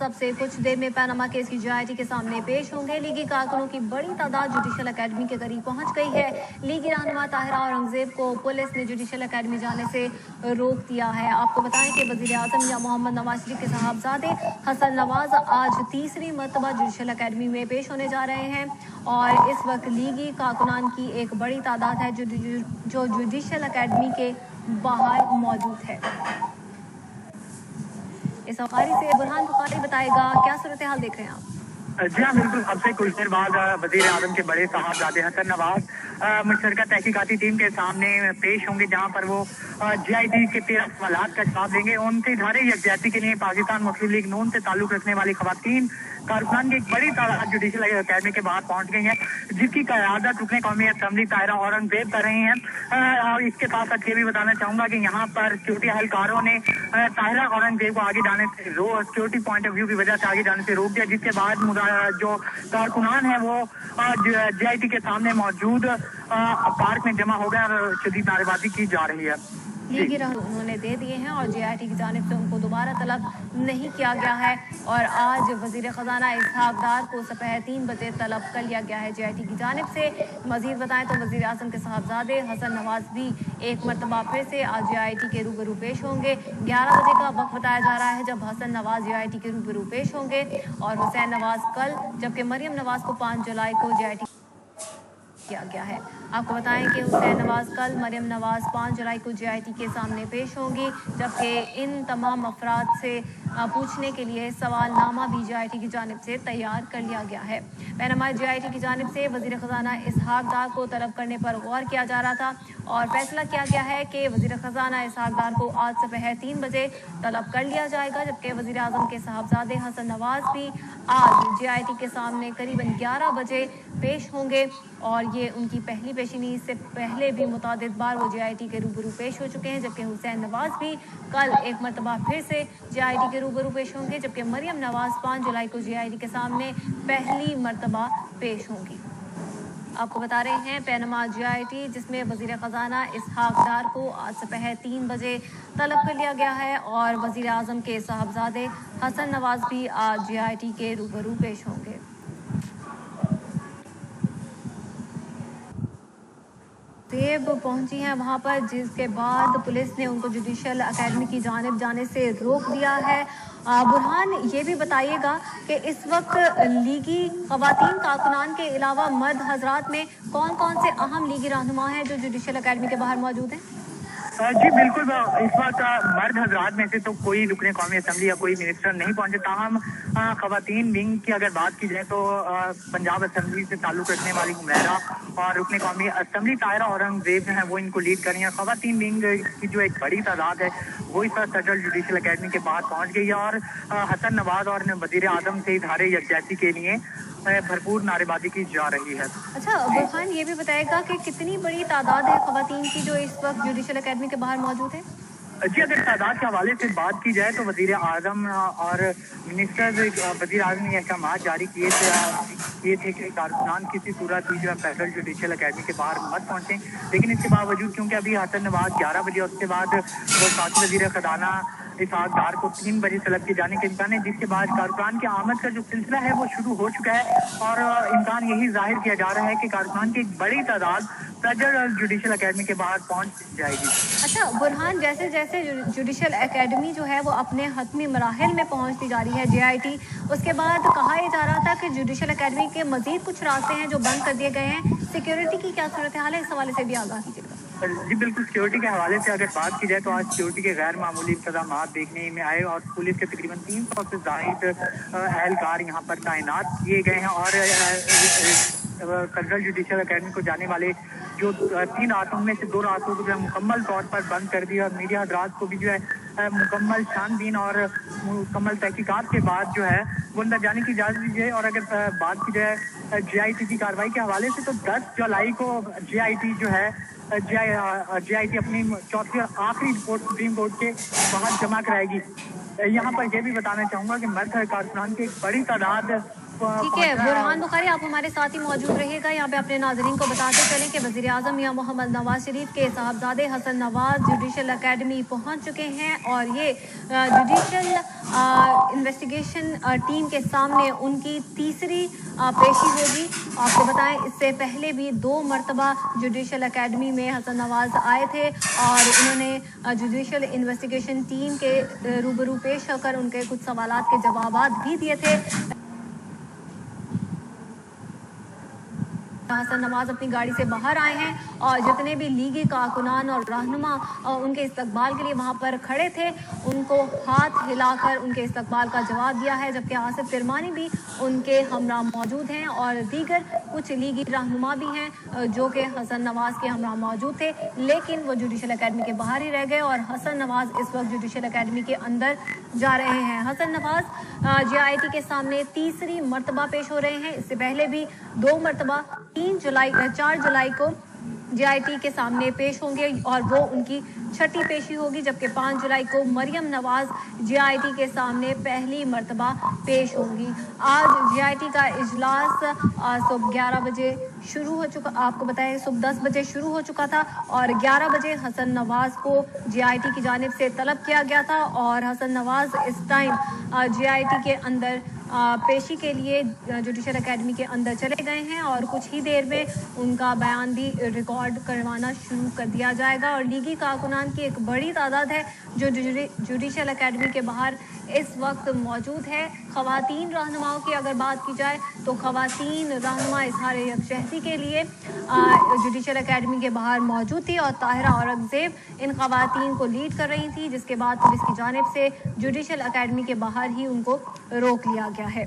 नवाज अब से कुछ देर में पैनामा केस की JIT के सामने पेश होंगे। लीगी कारकुनों की बड़ी तादाद जुडिशल अकेडमी के करीब पहुंच गई है। लीगी रहनुमा ताहिरा औरंगजेब को पुलिस ने जुडिशल अकेडमी जाने से रोक दिया है। आपको बताएं कि वजीर आजम या मोहम्मद नवाज शरीफ के साहबजादे हसन नवाज आज तीसरी मरतबा जुडिशल अकेडमी में पेश होने जा रहे हैं और इस वक्त लीगी कारकुनान की एक बड़ी तादाद है जो जुडिशल अकेडमी के बाहर मौजूद है। इस वकारी से बुरहान बुखारी बताएगा, क्या सूरत हाल देख रहे हैं आप? जी हाँ, बिल्कुल। अब से कुछ देर बाद वजीर आजम के बड़े साहबजादे हसन नवाज मुशतरका तहकीकाती टीम के सामने पेश होंगे, जहाँ पर वो JIT के 13 सवालात का जवाब देंगे। उनके इजहारे यकजहती के लिए पाकिस्तान मुस्लिम लीग नून से ताल्लुक रखने वाली खवातीन कारकुनान की एक बड़ी तादाद जुडिशल अकेडमी के बाहर पहुंच गई है, जिसकी क़यादत रुकने कौमी असेंबली ताहिरा औरंगजेब कर रही हैं। और इसके साथ साथ ये भी बताना चाहूंगा कि यहाँ पर सिक्योरिटी एहलकारों ने ताहिरा औरंगजेब को आगे जाने से सिक्योरिटी पॉइंट ऑफ व्यू की वजह से आगे जाने से रोक दिया, जिसके बाद जो कारकुनान है वो JIT के सामने मौजूद पार्क में जमा हो गया और शदीद नारेबाजी की जा रही है। लीगी उन्होंने दे दिए हैं और JIT की जानिब से उनको दोबारा तलब नहीं किया गया है और आज वजीर खजाना इसहाक डार को दोपहर 3 बजे तलब कर लिया गया है JIT की जानिब से। मजीद बताएं तो वजीर आजम के साहबजादे हसन नवाज भी एक मरतबा फिर से आज JIT के रूबरू पेश होंगे। 11 बजे का वक्त बताया जा रहा है जब हसन नवाज JIT के रूबरू पेश होंगे और हुसैन नवाज कल, जबकि मरियम नवाज को 5 जुलाई को JIT किया गया है। आपको बताएं कि हुसैन नवाज कल, मरियम नवाज 5 जुलाई को JIT के सामने पेश होंगी, जबकि इन तमाम अफराद से पूछने के लिए सवालनामा भी JIT की जानिब से तैयार कर लिया गया है। पैनामा JIT की जानिब से वजीर खजाना इसहाक डार को तलब करने पर गौर किया जा रहा था और फैसला किया गया है कि वजीर खजाना इसहाक डार को आज दोपहर 3 बजे तलब कर लिया जाएगा, जबकि वजीर आजम के साहबजादे हसन नवाज भी आज JIT के सामने करीबन 11 बजे पेश होंगे और ये उनकी पहली पेशनी। इससे पहले भी मुतादिद बार वो JIT के रूबरू पेश हो चुके हैं, जबकि हुसैन नवाज भी कल एक मरतबा फिर से JIT के रूबरू पेश होंगे, जबकि मरियम नवाज 5 जुलाई को JIT के सामने पहली मरतबा पेश होंगी। आपको बता रहे हैं पैनामा JIT जिसमें वजीर खजाना इसहाक डार को आज दोपहर 3 बजे तलब कर लिया गया है और वजीर आजम के साहबजादे हसन नवाज भी आज JIT के रूबरू पेश होंगे। देव पहुंची हैं वहां पर, जिसके बाद पुलिस ने उनको जुडिशल अकेडमी की जानिब जाने से रोक दिया है। बुरहान, ये भी बताइएगा कि इस वक्त लीगी खवातीन कारकुनान के अलावा मर्द हजरात में कौन कौन से अहम लीगी रहनुमा हैं जो जुडिशल अकेडमी के बाहर मौजूद हैं? जी बिल्कुल। इस वक्त मर्द हजरात में से तो कोई रुकने कौमी असेंबली या कोई मिनिस्टर नहीं पहुंचे। ताहम खवातीन विंग की अगर बात की जाए तो पंजाब असेंबली से ताल्लुक रखने वाली हुमैरा और रुकने कौमी असेंबली ताहिरा औरंगजेब जो है वो इनको लीड कर रही है। खवातीन विंग की जो एक बड़ी तादाद है वो इस वक्त सेंट्रल जुडिशल अकेडमी के बाद पहुंच गई है और हसन नवाज और वजीर आजम से इजहार यकजहती के लिए भरपूर नारेबाजी की जा रही है। अच्छा बुरहान, ये भी बताएगा कि कितनी बड़ी तादाद है खवातीन की जो इस वक्त जुडिशल अकेडमी के बाहर मौजूद है? जी, अगर तादाद के हवाले से बात की जाए तो वजीर आजम और मिनिस्टर वजीर आजम ने अहकाम जारी किए थे कि कारकुनान किसी सूरत भी जो है फेडरल जुडिशल अकेडमी के बाहर मत पहुंचे, लेकिन इसके बावजूद क्योंकि अभी हसन नवाज 11 बजे और उसके बाद वो साथ वजीर खजाना इसहाक डार को 3 बजे तलब के जाने के इम्कान है, जिसके बाद कारकुनान की आमद का जो सिलसिला है वो शुरू हो चुका है और इम्कान यही जाहिर किया जा रहा है कि कारकुनान की एक बड़ी तादाद फेडरल जुडिशल अकेडमी के बाहर पहुंच जाएगी। अच्छा बुरहान, जैसे जैसे जुडिशल अकेडमी जो है वो अपने हतमी मराहिल में पहुंचती जा रही है JIT, उसके बाद कहा यह जा रहा था कि जुडिशल अकेडमी के मजीद कुछ रास्ते हैं जो बंद कर दिए गए हैं। सिक्योरिटी की क्या सूरत हाल है, इस हवाले से भी आगाह कीजिएगा। जी बिल्कुल। सिक्योरिटी के हवाले से अगर बात की जाए तो आज सिक्योरिटी के गैर मामूली इंतजाम देखने में आए और पुलिस के तकरीबन 300 से जायद एहलकार यहाँ पर तैनात किए गए हैं और फेडरल जुडिशल अकेडमी को जाने वाले जो 3 रास्तों में से 2 रास्तों को जो है मुकम्मल तौर पर बंद कर दिया और मीडिया हजरात को भी जो है मुकम्मल छानबीन और मुकम्मल तहकीकात के बाद जो है वो अंदर जाने की इजाज़त दी जाए। और अगर बात की जाए JIT की कार्रवाई के हवाले से तो 10 जुलाई को JIT जो है JIT अपनी चौथी और आखिरी रिपोर्ट सुप्रीम कोर्ट के बाहर जमा कराएगी। यहाँ पर यह भी बताना चाहूँगा कि मर्द कारकुनान की एक बड़ी तादाद ठीक है बुरहान बुखारी, आप हमारे साथ ही मौजूद रहिएगा। यहाँ पे अपने नाजरीन को बताते चलें कि वज़ीर आज़म मियां मोहम्मद नवाज शरीफ के साहबजादे हसन नवाज जुडिशल अकेडमी पहुँच चुके हैं और ये जुडिशल इन्वेस्टिगेशन टीम के सामने उनकी तीसरी पेशी होगी। आपको बताएं इससे पहले भी 2 मरतबा जुडिशल अकेडमी में हसन नवाज आए थे और उन्होंने जुडिशल इन्वेस्टिगेशन टीम के रूबरू पेश होकर उनके कुछ सवालात के जवाबात भी दिए थे। हसन नवाज अपनी गाड़ी से बाहर आए हैं और जितने भी लीगी कारकुनान और रहनुमा उनके इस्तकबाल के लिए वहां पर खड़े थे उनको हाथ हिलाकर उनके इस्तकबाल का जवाब दिया है, जबकि आसिफ तिरमानी भी उनके हमरा मौजूद हैं और दीगर कुछ लीगी रहनुमा भी हैं जो कि हसन नवाज के हमरा मौजूद थे, लेकिन वो जुडिशल अकेडमी के बाहर ही रह गए और हसन नवाज इस वक्त जुडिशल अकेडमी के अंदर जा रहे हैं। हसन नवाज JIT के सामने तीसरी मरतबा पेश हो रहे हैं। इससे पहले भी 2 मरतबा 4 जुलाई को JIT के सामने पेश होंगे और वो उनकी छठी पेशी होगी, जबकि 5 जुलाई को मरियम नवाज JIT के सामने पहली मरतबा पेश होंगी। आज JIT का इजलास सुबह 11 बजे शुरू हो चुका, आपको बताएं सुबह 10 बजे शुरू हो चुका था और 11 बजे हसन नवाज को JIT की जानिब से तलब किया गया था और हसन नवाज इस टाइम JIT के अंदर पेशी के लिए जुडिशल अकेडमी के अंदर चले गए हैं और कुछ ही देर में उनका बयान भी रिकॉर्ड करवाना शुरू कर दिया जाएगा। और लीगी कारकुनान की एक बड़ी तादाद है जो जुडिशल अकेडमी के बाहर इस वक्त मौजूद है। ख़वातीन रहनुमाओं की अगर बात की जाए तो ख़वातीन रहनुमा इज़हार यकजहती के लिए जुडिशल अकेडमी के बाहर मौजूद थी और ताहिरा औरंगज़ेब इन ख़वातीन को लीड कर रही थी, जिसके बाद पुलिस की जानिब से जुडिशल अकेडमी के बाहर ही उनको रोक लिया गया है।